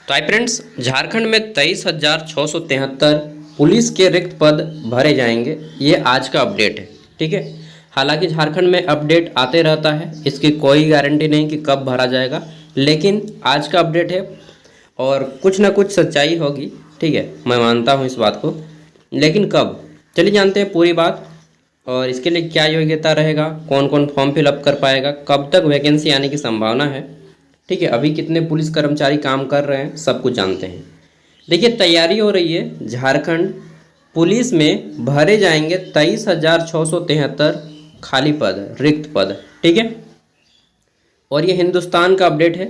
तो hi friends, Jharkhand में 23,673 police के रिक्त पद भरे जाएंगे। ये आज का अपडेट है। ठीक है। हालांकि झारखंड में अपडेट आते रहता है, इसकी कोई गारंटी नहीं कि कब भरा जाएगा, लेकिन आज का अपडेट है और कुछ ना कुछ सच्चाई होगी। ठीक है, मैं मानता हूँ इस बात को, लेकिन कब, चलिए जानते हैं पूरी बात। और इसके लिए क्या योग्यता रहेगा, कौन कौन फॉर्म फिलअप कर पाएगा, कब तक वैकेंसी आने की संभावना है। ठीक है, अभी कितने पुलिस कर्मचारी काम कर रहे हैं, सब कुछ जानते हैं। देखिए, तैयारी हो रही है। झारखंड पुलिस में भरे जाएंगे 23,673 खाली पद, रिक्त पद। ठीक है, और ये हिंदुस्तान का अपडेट है।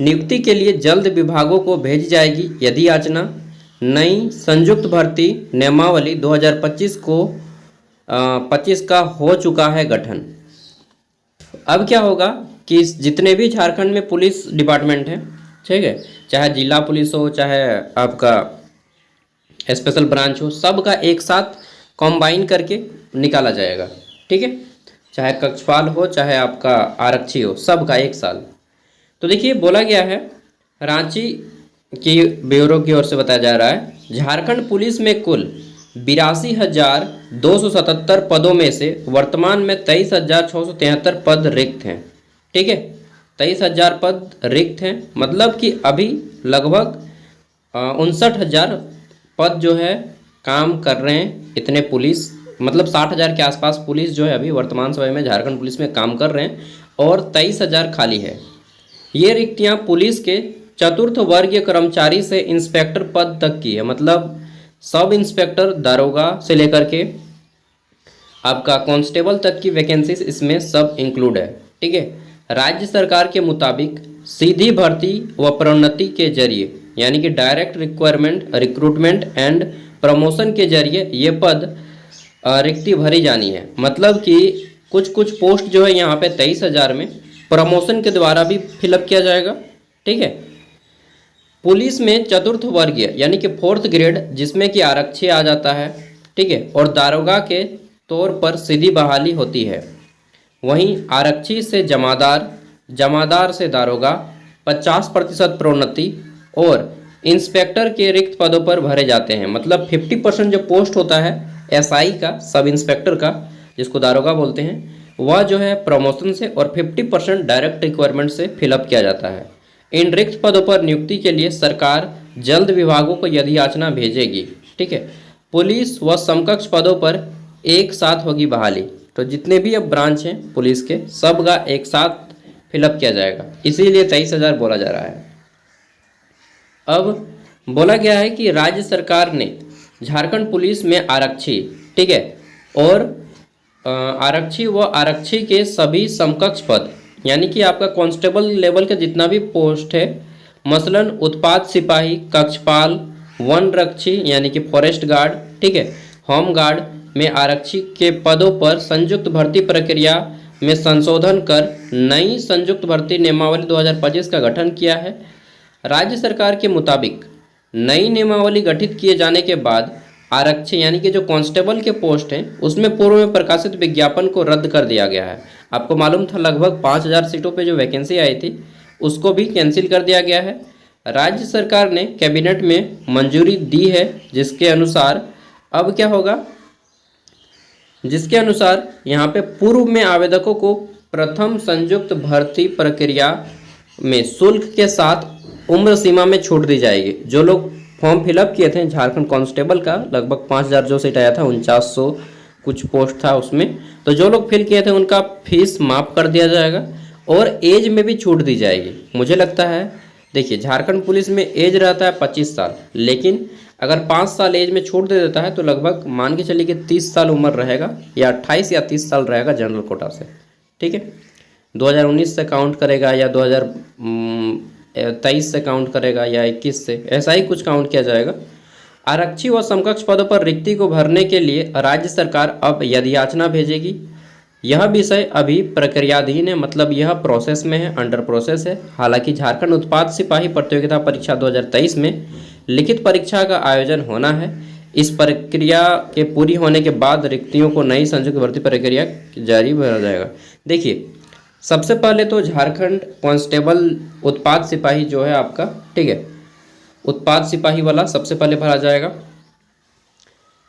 नियुक्ति के लिए जल्द विभागों को भेजी जाएगी यदि याचना। नई संयुक्त भर्ती नियमावली 2025 को 25 का हो चुका है गठन। अब क्या होगा कि जितने भी झारखंड में पुलिस डिपार्टमेंट है, ठीक है, चाहे जिला पुलिस हो, चाहे आपका स्पेशल ब्रांच हो, सब का एक साथ कॉम्बाइन करके निकाला जाएगा। ठीक है, चाहे कक्षपाल हो, चाहे आपका आरक्षी हो, सब का एक साल। तो देखिए, बोला गया है, रांची की ब्यूरो की ओर से बताया जा रहा है, झारखंड पुलिस में कुल 82,277 पदों में से वर्तमान में 23,673 पद रिक्त हैं। ठीक है, 23,000 पद रिक्त हैं, मतलब कि अभी लगभग 59,000 पद जो है काम कर रहे हैं। इतने पुलिस, मतलब 60,000 के आसपास पुलिस जो है अभी वर्तमान समय में झारखंड पुलिस में काम कर रहे हैं, और 23,000 खाली है। ये रिक्तियां पुलिस के चतुर्थ वर्गीय कर्मचारी से इंस्पेक्टर पद तक की है, मतलब सब इंस्पेक्टर, दारोगा से लेकर के आपका कांस्टेबल तक की वैकेंसीज इसमें सब इंक्लूड है। ठीक है, राज्य सरकार के मुताबिक सीधी भर्ती व प्रोन्नति के जरिए, यानी कि डायरेक्ट रिक्रूटमेंट एंड प्रमोशन के जरिए ये पद रिक्ति भरी जानी है। मतलब कि कुछ कुछ पोस्ट जो है यहाँ पे 23,000 में प्रमोशन के द्वारा भी फिलअप किया जाएगा। ठीक है, पुलिस में चतुर्थ वर्गीय यानी कि 4th ग्रेड, जिसमें कि आरक्षी आ जाता है। ठीक है, और दारोगा के तौर पर सीधी बहाली होती है। वहीं आरक्षी से जमादार, जमादार से दारोगा, 50% प्रोन्नति, और इंस्पेक्टर के रिक्त पदों पर भरे जाते हैं। मतलब 50% जो पोस्ट होता है एसआई का, सब इंस्पेक्टर का, जिसको दारोगा बोलते हैं, वह जो है प्रमोशन से, और 50% डायरेक्ट रिक्वायरमेंट से फिलअप किया जाता है। इन रिक्त पदों पर नियुक्ति के लिए सरकार जल्द विभागों को यदि याचना भेजेगी। ठीक है, पुलिस व समकक्ष पदों पर एक साथ होगी बहाली। तो जितने भी अब ब्रांच हैं पुलिस के, सब का एक साथ फिलअप किया जाएगा, इसीलिए 23,000 बोला जा रहा है। अब बोला गया है कि राज्य सरकार ने झारखंड पुलिस में आरक्षी, ठीक है, और आरक्षी व आरक्षी के सभी समकक्ष पद, यानी कि आपका कांस्टेबल लेवल का जितना भी पोस्ट है, मसलन उत्पाद सिपाही, कक्षपाल, वन रक्षी यानी कि फॉरेस्ट गार्ड, ठीक है, होम गार्ड में आरक्षी के पदों पर संयुक्त भर्ती प्रक्रिया में संशोधन कर नई संयुक्त भर्ती नियमावली 2025 का गठन किया है। राज्य सरकार के मुताबिक नई नियमावली गठित किए जाने के बाद आरक्षी यानी कि जो कांस्टेबल के पोस्ट हैं, उसमें पूर्व में प्रकाशित विज्ञापन को रद्द कर दिया गया है। आपको मालूम था लगभग 5,000 सीटों पे जो वैकेंसी आई थी, उसको भी कैंसिल कर दिया गया है। राज्य सरकार ने कैबिनेट में मंजूरी दी है, जिसके अनुसार अब क्या होगा, जिसके अनुसार यहाँ पे पूर्व में आवेदकों को प्रथम संयुक्त भर्ती प्रक्रिया में शुल्क के साथ उम्र सीमा में छूट दी जाएगी। जो लोग फॉर्म फिलअप किए थे झारखंड कांस्टेबल का, लगभग 5,000 जो सीट आया था, 4900 कुछ पोस्ट था उसमें, तो जो लोग फिल किए थे उनका फीस माफ़ कर दिया जाएगा और एज में भी छूट दी जाएगी। मुझे लगता है, देखिए, झारखंड पुलिस में एज रहता है 25 साल, लेकिन अगर 5 साल एज में छूट दे देता है तो लगभग मान के चलिए कि 30 साल उम्र रहेगा, या 28 या 30 साल रहेगा जनरल कोटा से। ठीक है, 2019 से काउंट करेगा, या 2023 से काउंट करेगा, या 21 से, ऐसा ही कुछ काउंट किया जाएगा। आरक्षी व समकक्ष पदों पर रिक्ति को भरने के लिए राज्य सरकार अब यदि याचना भेजेगी। यह विषय अभी प्रक्रियाधीन है, मतलब यह प्रोसेस में है, अंडर प्रोसेस है। हालांकि झारखंड उत्पाद सिपाही प्रतियोगिता परीक्षा 2023 में लिखित परीक्षा का आयोजन होना है। इस प्रक्रिया के पूरी होने के बाद रिक्तियों को नई संयुक्त भर्ती प्रक्रिया जारी भरा जाएगा। देखिए, सबसे पहले तो झारखंड कांस्टेबल उत्पाद सिपाही जो है आपका, ठीक है, उत्पाद सिपाही वाला सबसे पहले भरा जाएगा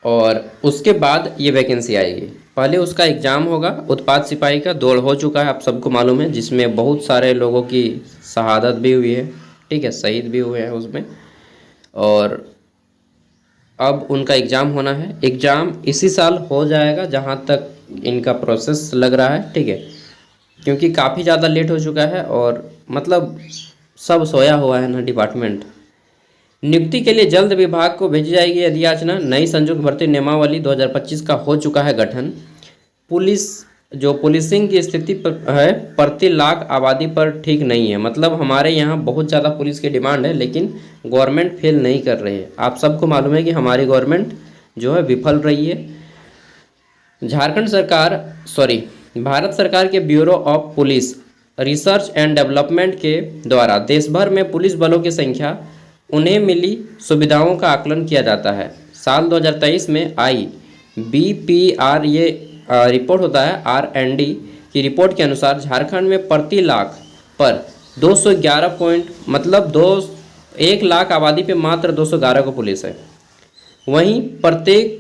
और उसके बाद ये वैकेंसी आएगी। पहले उसका एग्ज़ाम होगा, उत्पाद सिपाही का दौड़ हो चुका है, आप सबको मालूम है, जिसमें बहुत सारे लोगों की शहादत भी हुई है, ठीक है, शहीद भी हुए हैं उसमें। और अब उनका एग्ज़ाम होना है। एग्ज़ाम इसी साल हो जाएगा जहाँ तक इनका प्रोसेस लग रहा है, ठीक है, क्योंकि काफ़ी ज़्यादा लेट हो चुका है और मतलब सब सोया हुआ है ना डिपार्टमेंट। नियुक्ति के लिए जल्द विभाग को भेजी जाएगी अधियाचना। नई संयुक्त भर्ती नियमावली 2025 का हो चुका है गठन। पुलिसिंग की स्थिति है प्रति लाख आबादी पर ठीक नहीं है। मतलब हमारे यहाँ बहुत ज़्यादा पुलिस की डिमांड है, लेकिन गवर्नमेंट फेल नहीं कर रही है। आप सबको मालूम है कि हमारी गवर्नमेंट जो है विफल रही है। भारत सरकार के bureau of police research and development के द्वारा देश भर में पुलिस बलों की संख्या, उन्हें मिली सुविधाओं का आकलन किया जाता है। साल 2023 में आई BPR ये रिपोर्ट होता है R&D की रिपोर्ट के अनुसार झारखंड में प्रति लाख पर 211 पॉइंट मतलब 1 लाख आबादी पे मात्र 211 को पुलिस है। वहीं प्रत्येक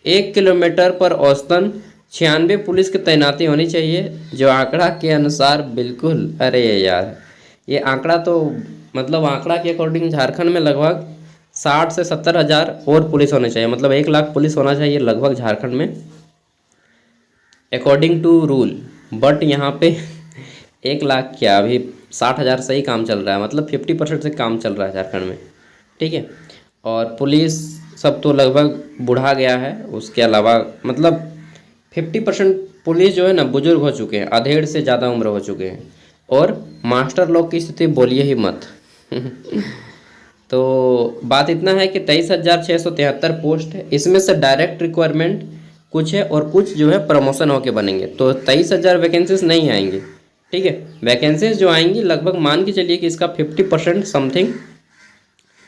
1 किलोमीटर पर औसतन 96 पुलिस की तैनाती होनी चाहिए, जो आंकड़ा के अनुसार बिल्कुल, अरे यार ये आंकड़ा तो मतलब आंकड़ा के अकॉर्डिंग झारखंड में लगभग 60 से 70 हज़ार और पुलिस होने चाहिए। मतलब 1 लाख पुलिस होना चाहिए लगभग झारखंड में अकॉर्डिंग टू रूल। बट यहाँ पे 1 लाख क्या, अभी 60 हज़ार से ही काम चल रहा है। मतलब 50% से काम चल रहा है झारखंड में, ठीक है। और पुलिस सब तो लगभग बुढ़ा गया है। उसके अलावा मतलब 50% पुलिस जो है ना बुजुर्ग हो चुके हैं, अधेड़ से ज़्यादा उम्र हो चुके हैं। और मास्टर लोग की स्थिति बोलिए ही मत। तो बात इतना है कि 23,673 पोस्ट है। इसमें से डायरेक्ट रिक्वायरमेंट कुछ है और कुछ जो है प्रमोशन होके बनेंगे। तो 23,000 वैकेंसीज नहीं आएंगी, ठीक है। वैकेंसीज जो आएंगी लगभग मान के चलिए कि इसका 50% समथिंग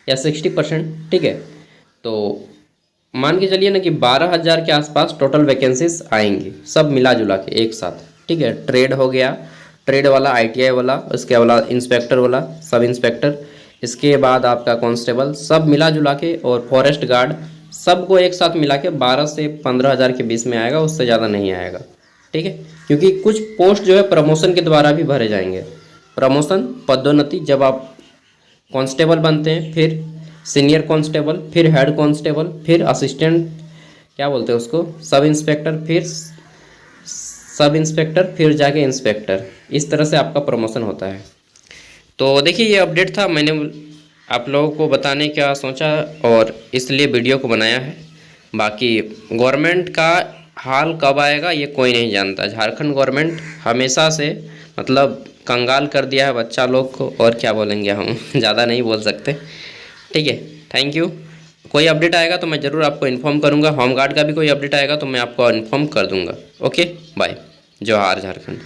या 60%, ठीक है। तो मान के चलिए ना कि 12,000 के आसपास टोटल वैकेंसीज आएंगी, सब मिला जुला के एक साथ, ठीक है। ट्रेड हो गया, ट्रेड वाला, ITI वाला, उसके वाला इंस्पेक्टर वाला, सब इंस्पेक्टर, इसके बाद आपका कांस्टेबल, सब मिला जुला के, और फॉरेस्ट गार्ड, सबको एक साथ मिला के 12 से 15,000 के बीच में आएगा, उससे ज़्यादा नहीं आएगा, ठीक है। क्योंकि कुछ पोस्ट जो है प्रमोशन के द्वारा भी भरे जाएंगे। प्रमोशन, पदोन्नति, जब आप कांस्टेबल बनते हैं, फिर सीनियर कांस्टेबल, फिर हेड कांस्टेबल, फिर असिस्टेंट, क्या बोलते हैं उसको, सब इंस्पेक्टर, फिर सब इंस्पेक्टर, फिर जाके इंस्पेक्टर, इस तरह से आपका प्रमोशन होता है। तो देखिए ये अपडेट था, मैंने आप लोगों को बताने का सोचा और इसलिए वीडियो को बनाया है। बाकी गवर्नमेंट का हाल कब आएगा ये कोई नहीं जानता। झारखंड गवर्नमेंट हमेशा से मतलब कंगाल कर दिया है बच्चा लोग को, और क्या बोलेंगे हम, ज़्यादा नहीं बोल सकते, ठीक है। Thank you. कोई अपडेट आएगा तो मैं ज़रूर आपको इन्फॉर्म करूँगा। होमगार्ड का भी कोई अपडेट आएगा तो मैं आपको इन्फॉर्म कर दूँगा। Okay, bye. जोहार झारखंड।